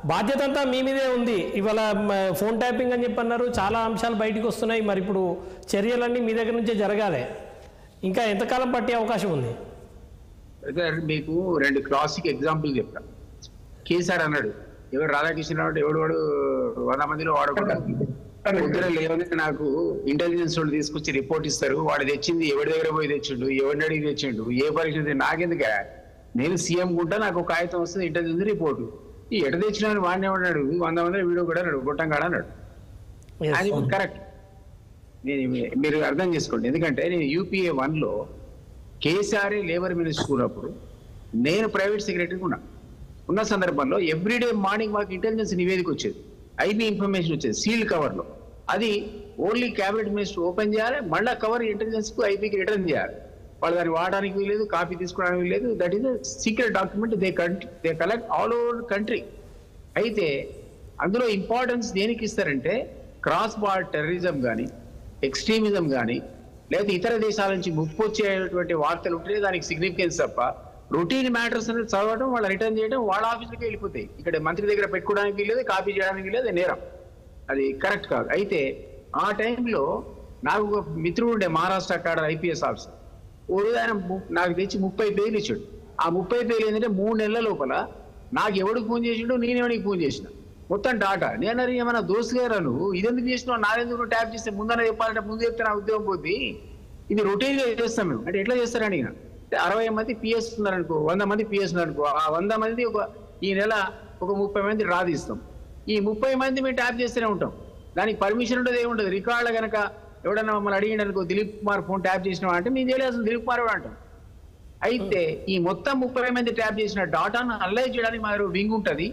బాధ్యత అంతా మీ మీదే ఉంది. ఇవాళ ఫోన్ ట్యాపింగ్ అని చెప్పన్నారు, చాలా అంశాలు బయటకు వస్తున్నాయి. మరి ఇప్పుడు చర్యలన్నీ మీ దగ్గర నుంచే జరగాలి. ఇంకా ఎంతకాలం పట్టే అవకాశం ఉంది? మీకు రెండు క్లాసిక్ ఎగ్జాంపుల్ చెప్తా. కేసీఆర్ అన్నాడు, ఎవరు రాధాకృష్ణరావు ఎవడు 100 మందిలో వాడకుండా పొద్దున లేవని నాకు ఇంటెలిజెన్స్ వాళ్ళు తీసుకొచ్చి రిపోర్ట్ ఇస్తారు, వాడు తెచ్చింది ఎవరి దగ్గర పోయి తెచ్చిండు, ఎవరిని అడిగి తెచ్చిండు, ఏ పరీక్ష నాకెందుక, నేను సీఎం గుంటా నాకు ఒక కాగితం వస్తుంది ఇంటెలిజెన్స్ రిపోర్టు, ఈ ఎట తెచ్చిన వాడిని ఏమన్నాడు 100 మంది వీడియో కూడా అన్నాడు, గొట్టం కాడ అన్నాడు. అది కరెక్ట్. మీరు అర్థం చేసుకోండి. ఎందుకంటే నేను UPA 1లో కేసీఆర్ లేబర్ మినిస్టర్ ఉన్నప్పుడు నేను ప్రైవేట్ సెక్రటరీగా ఉన్న సందర్భంలో ఎవ్రీడే మార్నింగ్ మాకు ఇంటెలిజెన్స్ నివేదిక వచ్చేది, ఐబీ ఇన్ఫర్మేషన్ వచ్చేది సీల్డ్ కవర్ లో. అది ఓన్లీ క్యాబినెట్ మినిస్టర్ ఓపెన్ చేయాలి, మళ్ళీ కవర్ ఇంటెలిజెన్స్ కు ఐబీకి రిటర్న్ చేయాలి. వాళ్ళు దాన్ని వాడడానికి వీలేదు, కాపీ తీసుకోవడానికి వీలేదు. That is secret document. They collect all over country. అయితే అందులో ఇంపార్టెన్స్ దేనికి ఇస్తారంటే క్రాస్ బార్డర్ టెర్రరిజం కానీ ఎక్స్ట్రీమిజం కానీ లేదా ఇతర దేశాల నుంచి ముప్పు వచ్చేటువంటి వార్తలు ఉంటే దానికి సిగ్నిఫికెన్స్ తప్ప రొటీన్ మ్యాటర్స్ అనేది చదవడం, వాళ్ళ రిటర్న్ చేయడం, వాళ్ళ ఆఫీసులకి వెళ్ళిపోతాయి. ఇక్కడ మంత్రి దగ్గర పెట్టుకోవడానికి లేదు, కాపీ చేయడానికి లేదు, నేరం. అది కరెక్ట్ కాదు. అయితే ఆ టైంలో నాకు ఒక మిత్రుడు ఉండే మహారాష్ట్ర అక్కడ IPS ఆఫీసర్. ఆయన నాకు తెచ్చి 30 పేజీలు ఇచ్చాడు. ఆ 30 పేజీలు ఏంటంటే 3 నెలల లోపల నాకు ఎవడికి ఫోన్ చేసిండో నేను ఎవరికి ఫోన్ చేసిన మొత్తం డాటా. నేను ఏమన్నా దోస్తు గారు నువ్వు ఇదెందుకు చేసినావు, నాదెందుకు ట్యాప్ చేస్తే ముందర చెప్పాలంటే ముందు చెప్తే నా ఉద్యోగం పోద్ది, ఇది రొటీన్గా చేస్తాం మేము అంటే ఎట్లా చేస్తారని. అంటే 60 మంది PS ఉన్నారనుకో, 100 మంది PS ఉన్నారనుకో, ఆ 100 మంది ఈ నెల ఒక 30 మంది రాదిస్తాం. ఈ 30 మంది మేము ట్యాప్ చేస్తూనే ఉంటాం. దానికి పర్మిషన్ ఉండదు, ఏముండదు. రికార్డులో కనుక ఎవడన్నా మమ్మల్ని అడిగిండు అనుకో, దిలీప్ కుమార్ ఫోన్ ట్యాప్ చేసినావా అంటే మేము చేయలేదు, దిలీప్ కుమార్ కూడా అంటాం. అయితే ఈ మొత్తం 30 మంది ట్యాప్ చేసిన డాటాను అనలైజ్ చేయడానికి మా వింగ్ ఉంటుంది.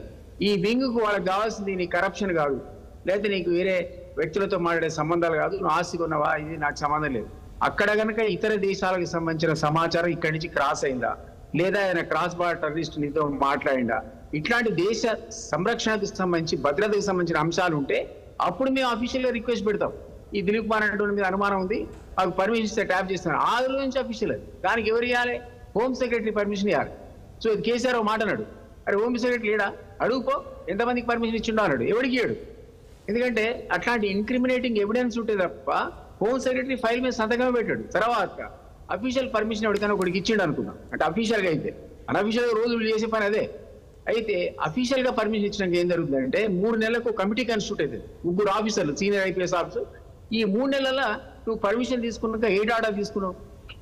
ఈ వింగ్ కు వాళ్ళకి కావాల్సింది నీ కరప్షన్ కాదు, లేకపోతే నీకు వేరే వ్యక్తులతో మాట్లాడే సంబంధాలు కాదు, నువ్వు ఆస్తి కొన్నావా, ఇది నాకు సంబంధం లేదు. అక్కడ కనుక ఇతర దేశాలకు సంబంధించిన సమాచారం ఇక్కడి నుంచి క్రాస్ అయిందా, లేదా ఆయన క్రాస్ బార్డర్ టెర్రరిస్ట్ నీతో మాట్లాడిందా, ఇట్లాంటి దేశ సంరక్షణకు సంబంధించి భద్రతకు సంబంధించిన అంశాలు ఉంటే అప్పుడు మేము అఫీషియల్ గా రిక్వెస్ట్ పెడతాం. ఈ దిలీప్ కుమార్ అనేటువంటి మీద అనుమానం ఉంది, మాకు పర్మిషన్ ఇస్తే ట్యాప్ చేస్తాను. ఆ రోజు నుంచి అఫీషియల్. దానికి ఎవరు ఇవ్వాలి? హోమ్ సెక్రటరీ పర్మిషన్ ఇవ్వాలి. సో కేసీఆర్ ఒక మాట అన్నాడు, అరే హోమ్ సెక్రటరీ లేడా అడుగుపో, ఎంతమందికి పర్మిషన్ ఇచ్చిండో అన్నాడు. ఎవరికి ఇయ్యాడు? ఎందుకంటే అట్లాంటి ఇన్క్రిమినేటింగ్ ఎవిడెన్స్ ఉంటే తప్ప హోమ్ సెక్రటరీ ఫైల్ మీద సంతకమే పెట్టాడు. తర్వాత అఫీషియల్ పర్మిషన్ ఎవరికైనా ఒకటికి ఇచ్చిండు అనుకున్నాం. అంటే అఫీషియల్ గా అయితే, అనఫీషియల్ గా రోజు చేసే పని అదే. అయితే అఫీషియల్ గా పర్మిషన్ ఇచ్చినాక ఏం జరుగుతుందంటే 3 నెలలకు కమిటీ కన్స్టిట్యూట్ అవుతుంది, 3 ఆఫీసర్లు, సీనియర్ IPS ఆఫీసర్. ఈ 3 నెలల నువ్వు పర్మిషన్ తీసుకున్నాక ఏ డాటా తీసుకున్నావు,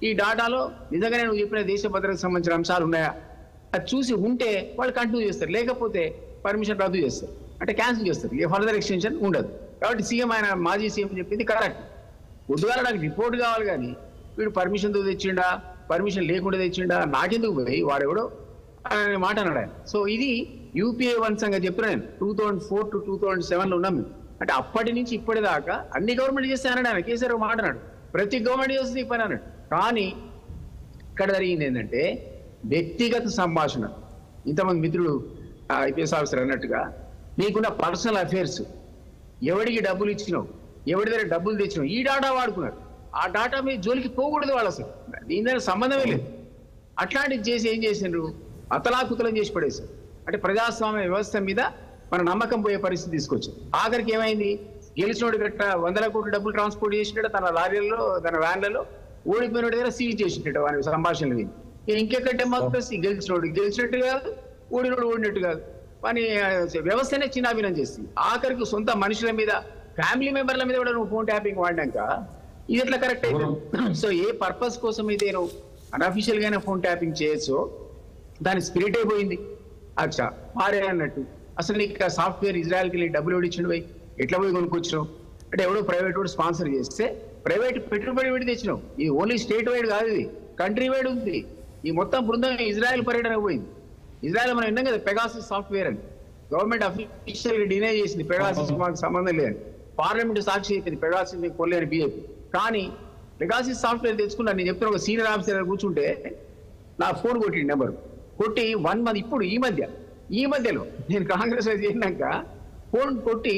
ఈ డాటాలో నిజంగానే నువ్వు చెప్పిన దేశ భద్రతకు సంబంధించిన అంశాలు ఉన్నాయా, అది చూసి ఉంటే వాళ్ళు కంటిన్యూ చేస్తారు, లేకపోతే పర్మిషన్ రద్దు చేస్తారు, అంటే క్యాన్సిల్ చేస్తారు. ఏ ఫర్దర్ ఎక్స్టెన్షన్ ఉండదు. కాబట్టి సీఎం, ఆయన మాజీ సీఎం చెప్పింది కరెక్ట్. పొద్దుగాల నాకు రిపోర్ట్ కావాలి కానీ వీడు పర్మిషన్తో తెచ్చిండా, పర్మిషన్ లేకుండా తెచ్చిండా, నాకెందుకు పోయి వాడెవడో అనే మాట అన్నాడు ఆయన. సో ఇది UPA 1 సంగతి చెప్పిన నేను 2004 to 2007 ఉన్నాం మేము. అంటే అప్పటి నుంచి ఇప్పటిదాకా అన్ని గవర్నమెంట్ చేస్తే అన్నాడు ఆయన. కేసీఆర్ మాట్లాడాడు, ప్రతి గవర్నమెంట్ చేస్తుంది ఈ పని అన్నాడు. కానీ ఇక్కడ జరిగింది ఏంటంటే వ్యక్తిగత సంభాషణ. ఇంతమంది మిత్రుడు IPS ఆఫీసర్ అన్నట్టుగా నీకున్న పర్సనల్ అఫేర్స్, ఎవడికి డబ్బులు ఇచ్చినావు, ఎవరి దగ్గర డబ్బులు తెచ్చినావు, ఈ డాటా వాడుకున్నారు. ఆ డాటా మీ జోలికి పోకూడదు వాళ్ళు, అసలు దీని దగ్గర సంబంధమే లేదు. అట్లాంటివి చేసి ఏం చేసిండ్రు, అతలాకుతలం చేసి పడేశారు. అంటే ప్రజాస్వామ్య వ్యవస్థ మీద మన నమ్మకం పోయే పరిస్థితి తీసుకొచ్చింది. ఆఖరికి ఏమైంది, గెలిచినోడు గట్ట 100 కోట్ల డబ్బులు ట్రాన్స్పోర్ట్ చేసినట్టు తన లారీలలో, తన వ్యాన్లలో, ఓడిపోయిన దగ్గర సీజ్ చేసినట్టు వారి సంభాషణలు విని. ఇంకెక్కడ డెమోక్రసీ, గెలిచినట్టు కాదు, ఓడినోడు ఓడినట్టు కాదు. కానీ వ్యవస్థనే చిన్నాభిన్నం చేస్తుంది. ఆఖరికి సొంత మనుషుల మీద, ఫ్యామిలీ మెంబర్ల మీద కూడా నువ్వు ఫోన్ ట్యాపింగ్ వాడినాక ఇది ఎట్లా కరెక్ట్ అయితే? సో ఏ పర్పస్ కోసం అయితే నువ్వు అన్అఫీషియల్ గానే ఫోన్ ట్యాపింగ్ చేయొచ్చో దాని స్పిరిట్ అయిపోయింది. అచ్చా మారే అన్నట్టు. అసలు నీకు సాఫ్ట్వేర్ ఇజ్రాయల్కి వెళ్ళి డబ్బులు ఎవడిచ్చిండు పోయి, ఎట్లా పోయి కొనుక్కొచ్చినావు అంటే ఎవడో ప్రైవేట్ వాడు స్పాన్సర్ చేస్తే ప్రైవేట్ పెట్టుబడి పెట్టి తెచ్చినావు. ఇది ఓన్లీ స్టేట్ వైడ్ కాదు, ఇది కంట్రీ వైడ్ ఉంది. ఈ మొత్తం బృందం ఇజ్రాయెల్ పర్యటన పోయింది. ఇజ్రాయెల్ మనం విన్నాం కదా పెగాసిస్ సాఫ్ట్వేర్ అని. గవర్నమెంట్ అఫీషియల్ గా డినై చేసింది, పెగాసిస్ మాకు సంబంధం లేదని. పార్లమెంట్ సాక్షి చెప్పింది పెగాసిస్ మీకు కొనలేని BJP. కానీ పెగాసిస్ సాఫ్ట్వేర్ తెచ్చుకున్నా. నేను చెప్తున్నా, ఒక సీనియర్ ఆఫీసర్ కూర్చుంటే నా ఫోన్ కొట్టి నెంబర్ కొట్టి 1 మంత్, ఇప్పుడు ఈ మధ్యలో నేను కాంగ్రెస్ చేసినాక ఫోన్ కొట్టి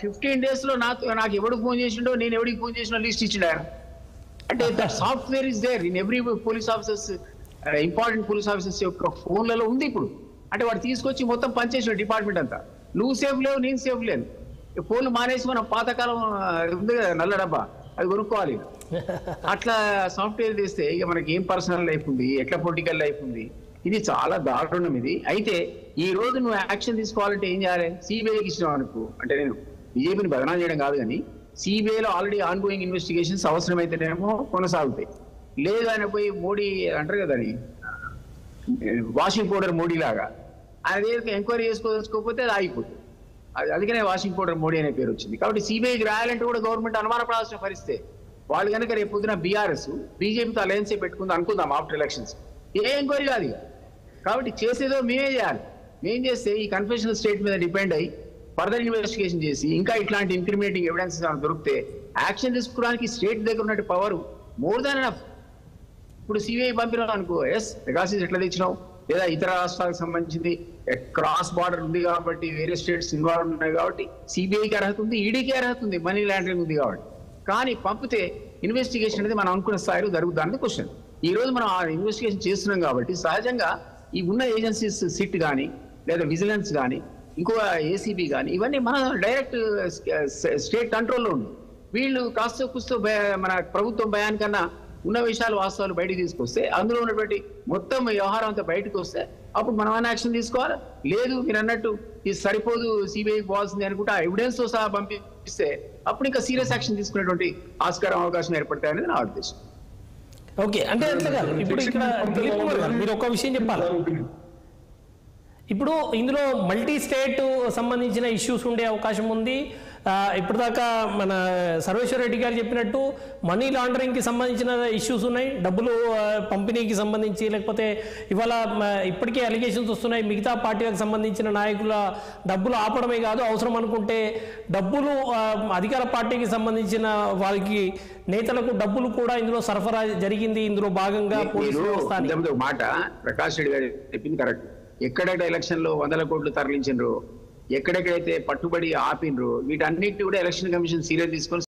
15 days లో నాకు ఎవడు ఫోన్ చేసిండో, నేను ఎవడికి ఫోన్ చేసినా లిస్ట్ ఇచ్చిండు ఆయన. అంటే software is there in every police officers, important police officers యొక్క ఫోన్లలో ఉంది. ఇప్పుడు అంటే వాడు తీసుకొచ్చి మొత్తం పనిచేసిన డిపార్ట్మెంట్ అంతా. నువ్వు సేఫ్ లేవు, నేను సేఫ్ లేను. ఫోన్లు మానేసి మనం పాతకాలం ఉంది కదా నల్ల డబ్బా, అది కొనుక్కోవాలి. అట్లా సాఫ్ట్వేర్ తీస్తే ఇక మనకి ఏం పర్సనల్ లైఫ్ ఉంది, ఎట్లా పొలిటికల్ లైఫ్ ఉంది, ఇది చాలా దారుణం ఇది. అయితే ఈ రోజు నువ్వు యాక్షన్ తీసుకోవాలంటే ఏం చేయాలి? సిబిఐకి ఇచ్చినావు అనుకో, అంటే నేను బీజేపీని బదనాం చేయడం కాదు, కానీ సిబిఐలో ఆల్రెడీ ఆన్ గోయింగ్ ఇన్వెస్టిగేషన్స్ అవసరమైతేనేమో కొనసాగుతాయి. లేదు ఆయన పోయి మోడీ అంటారు కదా అని వాషింగ్ పౌడర్ మోడీ లాగా అదే ఎంక్వైరీ చేసుకోకపోతే అది ఆగిపోతుంది. అందుకనే వాషింగ్ పౌడర్ మోడీ అనే పేరు వచ్చింది. కాబట్టి సిబిఐకి రాయాలంటే కూడా గవర్నమెంట్ అనుమానపడాల్సిన పరిస్థితే. వాళ్ళు కనుక రేపు పొద్దున బీఆర్ఎస్ బీజేపీతో అలయన్స్ పెట్టుకుందాం అనుకుందాం ఆఫ్టర్ ఎలక్షన్స్, ఏ ఎంక్వైరీ కాదు ఇక. కాబట్టి చేసేదో మేమే చేయాలి. మేం చేస్తే ఈ కన్ఫెషనల్ స్టేట్ మీద డిపెండ్ అయ్యి ఫర్దర్ ఇన్వెస్టిగేషన్ చేసి ఇంకా ఇట్లాంటి ఇంక్రిమినేటింగ్ ఎవిడెన్సెస్ దొరికితే యాక్షన్ తీసుకోవడానికి స్టేట్ దగ్గర ఉన్నట్టు పవర్ మోర్ దాన్ ఎనఫ్. ఇప్పుడు సిబిఐ పంపినాం అనుకో, ఎస్ మెగాసిస్ ఎట్లా తెచ్చినావు, లేదా ఇతర రాష్ట్రాలకు సంబంధించింది క్రాస్ బార్డర్ ఉంది కాబట్టి వేరే స్టేట్స్ ఇన్వాల్వ్ ఉన్నాయి కాబట్టి సిబిఐకి అర్హత ఉంది, ఈడీకి అర్హత ఉంది, మనీ లాండరింగ్ ఉంది కాబట్టి. కానీ పంపితే ఇన్వెస్టిగేషన్ అనేది మనం అనుకున్న స్థాయిలో జరుగుతుంది అనేది క్వశ్చన్. ఈ రోజు మనం ఆ ఇన్వెస్టిగేషన్ చేస్తున్నాం కాబట్టి సహజంగా ఈ ఉన్న ఏజెన్సీస్ సిట్ కానీ లేదా విజిలెన్స్ కానీ ఇంకో ఏసీబీ కానీ ఇవన్నీ మన డైరెక్ట్ స్టేట్ కంట్రోల్లో ఉంది. వీళ్ళు కాస్త కూస్తో మన ప్రభుత్వం భయానికన్నా ఉన్న విషయాలు వాస్తవాలు బయటకు తీసుకొస్తే, అందులో ఉన్నటువంటి మొత్తం వ్యవహారం అంతా బయటకు వస్తే అప్పుడు మనం అన్న యాక్షన్ తీసుకోవాలి. లేదు మీరు అన్నట్టు ఇది సరిపోదు సిబిఐకి పోవాల్సింది అనుకుంటే ఆ ఎవిడెన్స్ తో సహా పంపిస్తే అప్పుడు ఇంకా సీరియస్ యాక్షన్ తీసుకునేటువంటి ఆస్కారం అవకాశం ఏర్పడతాయనేది నా ఉద్దేశం. ఓకే, అంటే అట్లా కాదు. ఇప్పుడు ఇక్కడ దిలీప్ కుమార్ గారు మీరు ఒక విషయం చెప్పాలి. ఇప్పుడు ఇందులో మల్టీ స్టేట్ సంబంధించిన ఇష్యూస్ ఉండే అవకాశం ఉంది. ఇప్పటిదాకా మన సర్వేశ్వర రెడ్డి గారు చెప్పినట్టు మనీ లాండరింగ్కి సంబంధించిన ఇష్యూస్ ఉన్నాయి, డబ్బులు పంపిణీకి సంబంధించి, లేకపోతే ఇవాళ ఇప్పటికే అలిగేషన్స్ వస్తున్నాయి మిగతా పార్టీలకు సంబంధించిన నాయకుల డబ్బులు ఆపడమే కాదు, అవసరం అనుకుంటే డబ్బులు అధికార పార్టీకి సంబంధించిన వారికి నేతలకు డబ్బులు కూడా ఇందులో సరఫరా జరిగింది. ఇందులో భాగంగా మాట ప్రకాష్ రెడ్డి గారు చెప్పింది కరెక్ట్. ఎక్కడెక్కడ ఎలక్షన్ లో 100 కోట్లు తరలించారో, ఎక్కడెక్కడైతే పట్టుబడి ఆపినరో వీటన్నిటి కూడా ఎలక్షన్ కమిషన్ సీరియస్ తీసుకొని